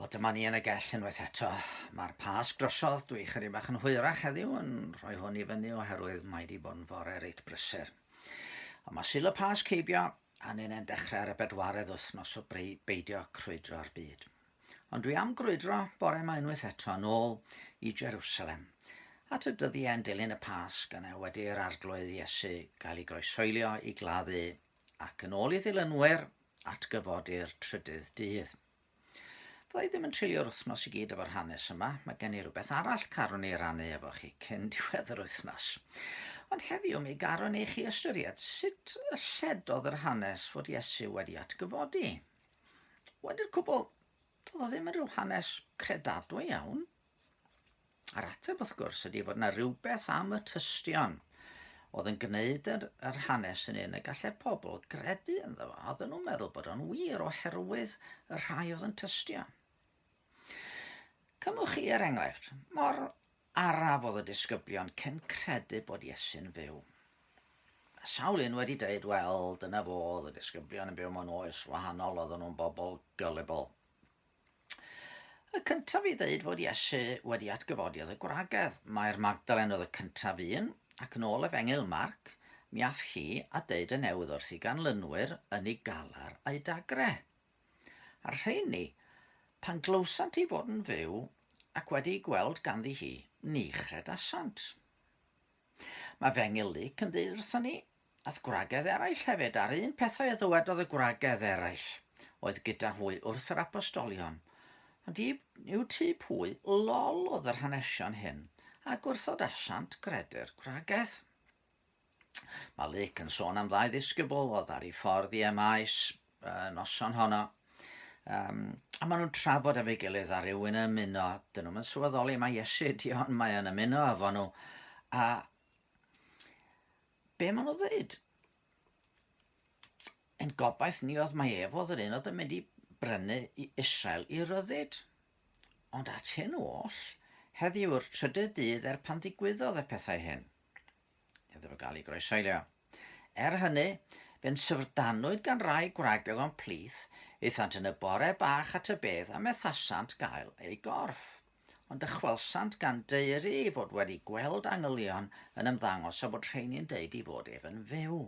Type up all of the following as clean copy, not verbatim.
O, dyma ni yn y Gell unwaith eto. Mae'r pasg drosodd, dwi chydig bach yn hwyrach heddiw yn rhoi hwn i fyny oherwydd mae wedi bod yn fore reit brysur. Ond mae syl y pasg heibio a ni'n dechrau ar y bedwaredd wythnos o beidio crwydro'r byd. Ond dwi am grwydro bore yma unwaith eto yn ôl i Jerusalem. At y dyddiau'n dilyn y pasg yna wedi'r arglwydd Iesu gael ei groesoelio i gladdu ac yn ôl i ddilynwyr atgyfodi'r trydydd dydd. Fyddai ddim yn treulio'r wythnos i gyd efo'r hanes yma. Mae gen i rhywbeth arall carwn i rannu efo chi cyn diwedd yr wythnos. Ond heddiw mi garwn i chi ystyried sut y lledodd yr hanes fod Iesu wedi atgyfodi. Wedi'r cwbl, doedd o ddim yn rhyw hanes gredadwy iawn. A'r ateb wrth gwrs ydy fod yna rhywbeth am y tystion oedd yn gwneud yr hanes yn un y gallai pobl gredu ynddo fo. Oedden nhw'n meddwl bod o'n wir oherwydd y rhai oedd yn tystio. Cymwch chi enghraifft, mor araf oedd y disgyblion cyn credu bod Iesu'n fyw. Sawl un wedi dweud, wel, dyna fo, oedd y disgyblion yn byw mewn oes wahanol, oedden nhw'n bobl gullible. Y cyntaf i ddeud fod Iesu wedi atgyfodi oedd y gwragedd. Mae'r Magdalen oedd y cyntaf un, ac yn ôl Efengyl Marc, mi ath hi a deud y newydd wrth i ganlynwyr yn ei galar a'i dagre. A'r rheini, pan glywsant i fod yn fyw ac wedi'i gweld ganddi hi, ni chredasant. Mae Efengyl Luc yn deud wrthon ni, ath gwragedd eraill hefyd ar un pethau y ddywedodd y gwragedd eraill oedd gyda hwy wrth yr apostolion. Ond yw tu pwy lol oedd yr hanesion hyn a gwrthod asiant gredu'r gwragedd. Mae Luc yn sôn am ddau ddisgybl oedd ar ei ffordd i Emmaus noson honno. A maen nhw'n trafod efo'i gilydd a rhywun yn ymuno. Dyn nhw'n sylweddoli mae Iesu di ond mae yn ymuno efo nhw. A be maen nhw ddweud? Yn gobaith ni oedd mae ef oedd yr un oedd yn mynd i brynu i Israel i ryddid. Ond at hyn oll, heddiw yw'r trydydd dydd pan ddigwyddodd y pethau hyn. Iddo fo gael ei groesoelio. Hynny, fe'n syfrdanwyd gan rai gwragedd o'n plith eithant yn y bore bach at y Beth a methasant gael ei gorff. Ond dychwelsant gan deiri ei fod wedi gweld angylion yn ymddangos a bod rheini'n deud i fod ef yn fyw.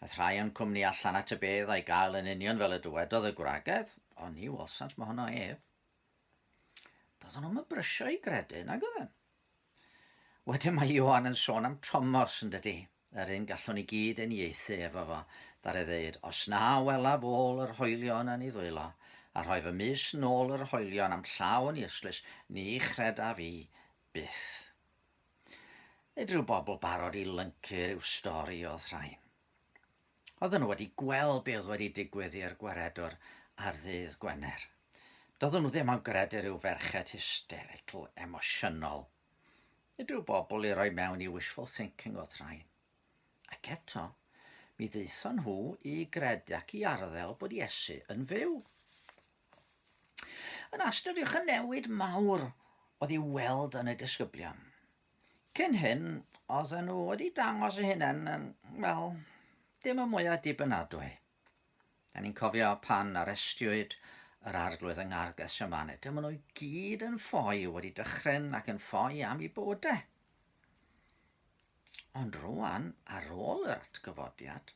Aeth rhai yn cwmni allan at y Beth a'i gael yn union fel y dywedodd y gwragedd, ond ni welsant mae honno ef. Doedden nhw'n brysio i gredu, nag oedden. Wedyn mae Ioan yn sôn am Thomas yn dydy, yr un gallwn ni gyd yn ieithu efo fo, dar ei ddeud, os na welaf ôl yr hoelion yn ei ddwylo, a rhoi fy mis nôl yr hoelion am llaw yn ieslys, ni chreda fi byth. Nid rhyw bobl barod i lyncu'r yw stori oedd rhain. Oedden nhw wedi gweld be oedd wedi digwydd i'r gwaredwr ar ddydd Gwener. Doedden nhw ddim yn gredu rhyw ferched hysterical, emosiynol. Nid rhyw bobl i roi mewn i wishful thinking oedd rhain. Ac eto, mi ddeithon nhw i gredu ac i arddel bod Iesu yn fyw. Yn astudiwch y newid mawr oedd i'w weld yn y disgyblion. Cyn hyn, oedden nhw wedi dangos y hunain yn, wel, dim y mwyaf dibynadwy. A ni'n cofio pan arestiwyd yr arglwydd yng Nghardd Siamane. Dyma nhw gyd yn ffoi wedi dychryn ac yn ffoi am ei bywydau. Ond rwan, ar ôl yr atgyfodiad,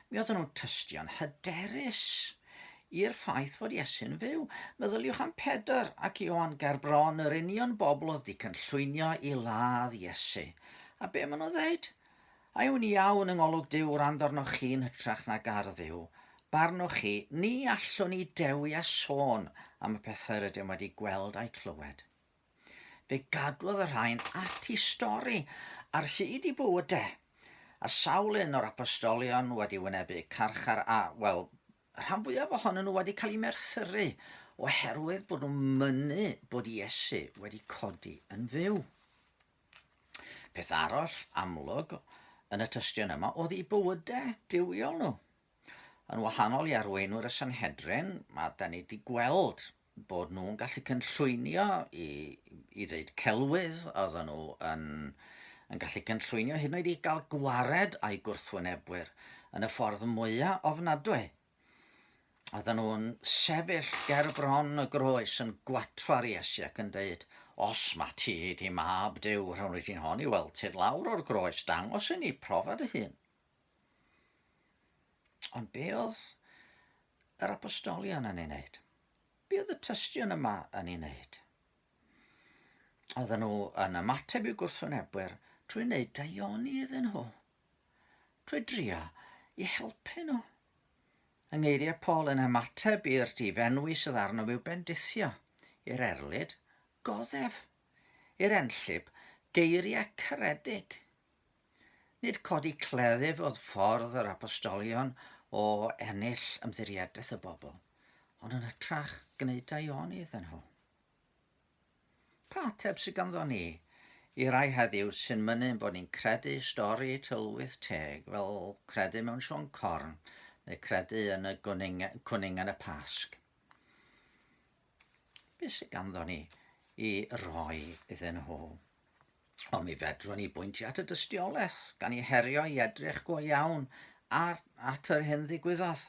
mi oedden nhw'n tystion hyderus i'r ffaith fod Iesu'n fyw. Meddyliwch am Pedr ac Ioan ger bron yr union bobl oedd wedi cynllwynio i ladd Iesu. A be maen nhw'n dweud? A yw'n iawn yng ngolwg Duw rand arnoch chi'n hytrach nag ar Dduw. Barnwch chi, ni allwn ni dewi a sôn am y pethau rydym wedi gweld a'i clywed. Fe gadwodd y rhain at ei stori ar hyd i bywydau, a sawl un o'r apostolion wedi wynebu carchar a, wel, rhan fwyaf ohonyn nhw wedi cael ei merthyru oherwydd bod nhw'n mynnu bod Iesu wedi codi yn fyw. Peth arall amlwg yn y tystion yma oedd ei bywydau diwiol nhw. Yn wahanol i arweinwyr y Sanhedrin, mae da ni wedi gweld bod nhw'n gallu cynllwynio i ddeud celwydd, oedden nhw yn gallu cynllwynio hyd yn oed i gael gwared a'i gwrthwynebwyr yn y ffordd mwyaf ofnadwy. Oedden nhw'n sefyll ger bron y groes yn gwatwar Iesu ac yn dweud, os mae ti di mab Duw rhawn i ti'n honni, wel, ti'n lawr o'r groes, dangos i ni profad y hun. Ond be oedd yr apostolion yn ei wneud? Be oedd y tystion yma yn ei wneud? Oedden nhw yn ymateb i'w gwrthwynebwyr trwy wneud daioni iddyn nhw, trwy drio i helpu nhw. Yng ngeiriau Paul yn ymateb i'r difenwi sydd arno i'w bendithio, i'r erlyd, goddef, i'r enllib, geiriau caredig. Nid codi cleddyf oedd ffordd yr apostolion o ennill ymddiriedeth y bobl, ond yn hytrach gwneud daioni iddyn nhw. Pa ateb sydd ganddo ni i rai heddiw sy'n mynnu bod ni'n credu stori tylwyth teg fel credu mewn Sion Corn neu credu yn y cwning yn y Pasg? Be sydd ganddo ni i roi iddyn nhw? Ond mi fedrwn ni bwyntio at y dystiolaeth gan ei herio i edrych go iawn at yr hyn ddigwyddodd.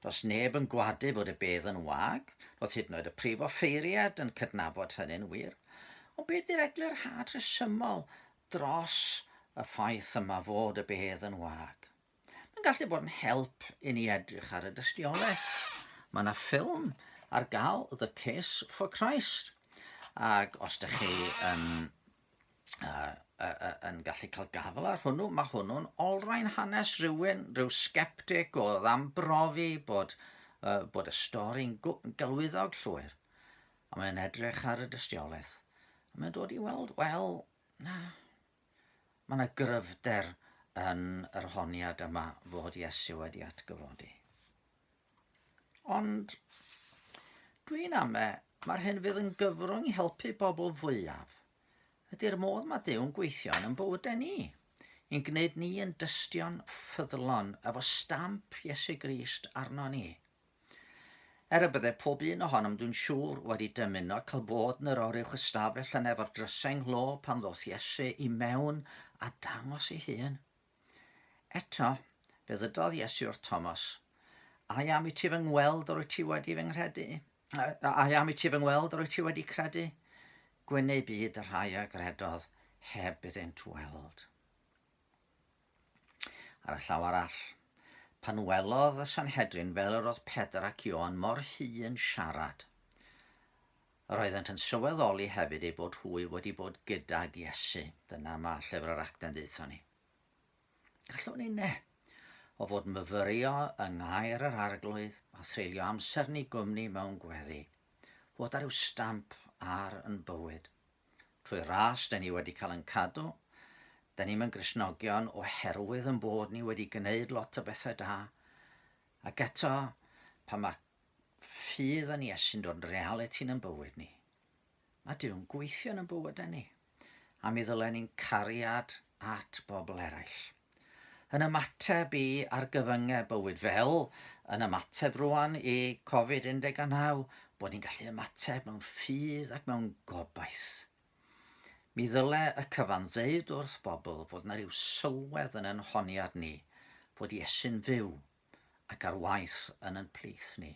Does neb yn gwadu fod y bedd yn wag, roedd hyd yn oed y prif offeiriad yn cydnabod hynny'n wir. Ond beth yw'r eglurhad rhesymol dros y ffaith yma fod y bedd yn wag? Mae'n gallu bod yn help i ni edrych ar y dystiolaeth. Mae yna ffilm ar gael, The Case for Christ. Ac os ydych chi yn gallu cael gafel ar hwnnw, mae hwnnw'n olrhain hanes rhywun, rhyw sceptig oedd am brofi bod y stori'n gelwyddog llwyr. A mae'n edrych ar y dystiolaeth. A mae'n dod i weld, wel, mae yna gryfder yn yr honiad yma fod Iesu wedi atgyfodi. Ond dwi'n mae'r hyn fydd yn gyfrwng i helpu bobl fwyaf. Ydy'r modd mae Duw'n gweithio yn bywydau ni, i'n gwneud ni yn dystion ffyddlon efo stamp Iesu Grist arno ni. Y byddai pob un ohonom dwi'n siŵr wedi dymuno cael bod yn yr oruwch ystafell yn efo'r drysau nghlô pan ddoth Iesu i mewn a dangos ei hun. Eto, fe ddydodd Iesu wrth Thomas, a am i ti fy ngweld o'r ti wedi fy nghredu? A am i ti fy ngweld o'r ti wedi credu? Gwyneu byd yr rhai a gredodd heb iddynt weld. Ar y llaw arall, pan welodd y Sanhedrin fel yr oedd Pedr ac Ioan mor hŷn siarad, roeddent yn sylweddoli hefyd ei bod hwy wedi bod gydag Iesu. Dyna mae llyfr yr Actau'n ddeutho ni. Gallwn ni o fod myfyrio yng ngair yr arglwydd a threulio amser ni gwmni mewn gweddi, fod ar yw stamp ar yn bywyd. Trwy ras, da ni wedi cael yn cadw, da ni'n Gristnogion oherwydd yn bod ni wedi gwneud lot o bethau da, ac eto, pan mae ffydd yn Iesu'n dod realiti'n yn bywyd ni, mae Duw'n gweithio yn bywydau ni, a mi ddylen ni'n cariad at bobl eraill. Yn ymateb i argyfyngau bywyd fel yn ymateb rwan i Covid-19, bod ni'n gallu ymateb mewn ffydd ac mewn gobaith. Mi ddyle y cyfan ddeud wrth bobl fod yna ryw sylwedd yn ein honiad ni, fod Iesu'n fyw ac ar waith yn ein plith ni.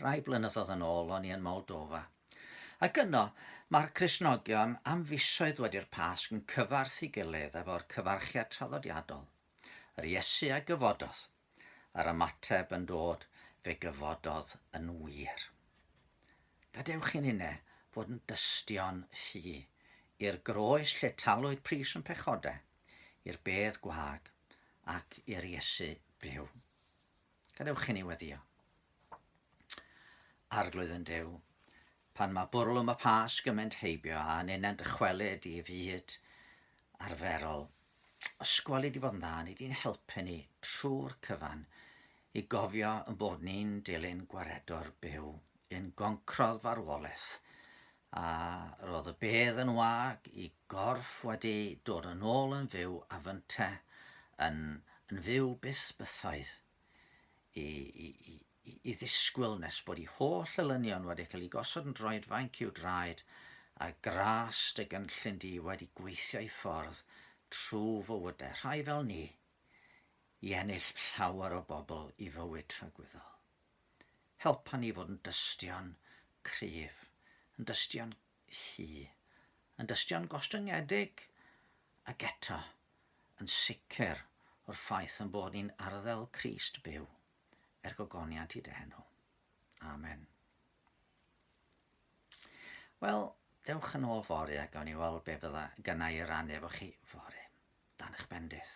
Rai blynyddoedd yn ôl o'n i yn Moldova, ac yno mae'r Cristnogion am fisoedd wedi'r Pasg yn cyfarth i gilydd efo'r cyfarchiad traddodiadol. Yr Iesu a gyfododd, yr ymateb yn dod fe gyfododd yn wir. Gadewch i'n unne fod yn dystion hi i'r groes lle talwyd pris yn pechodau, i'r bedd gwag ac i'r Iesu byw. Gadewch i'n ei weddio. Arglwydd yn Duw, pan mae bwrlwm y Pasg yn mynd heibio a ni'n dychwelyd i fyd arferol, ysgwelid i fod yn dda, nid i'n helpu ni trwy'r cyfan i gofio yn bod ni'n dilyn gwaredwr byw, i'n goncrodd farwolaeth, a roedd y bedd yn wag i gorff wedi dod yn ôl yn fyw a fynte yn fyw byth bythoedd i ddisgwyl nes bod ei holl elynion wedi cael ei gosod yn droedfaint i'w draed a gras dy gynllun di wedi gweithio i ffordd trwy fywydau, rhai fel ni, i ennill llawer o bobl i fywyd tragwyddol. Helpa ni fod yn dystion cryf, yn dystion hi, yn dystion gostyngedig, ac eto yn sicr o'r ffaith yn bod ni'n arddel Crist byw, gogoniant I denw. Amen. Wel, dewch yn ôl fory ac gawn ni weld be fydda gynnau I rannu efo chi fory. Dan eich bendith.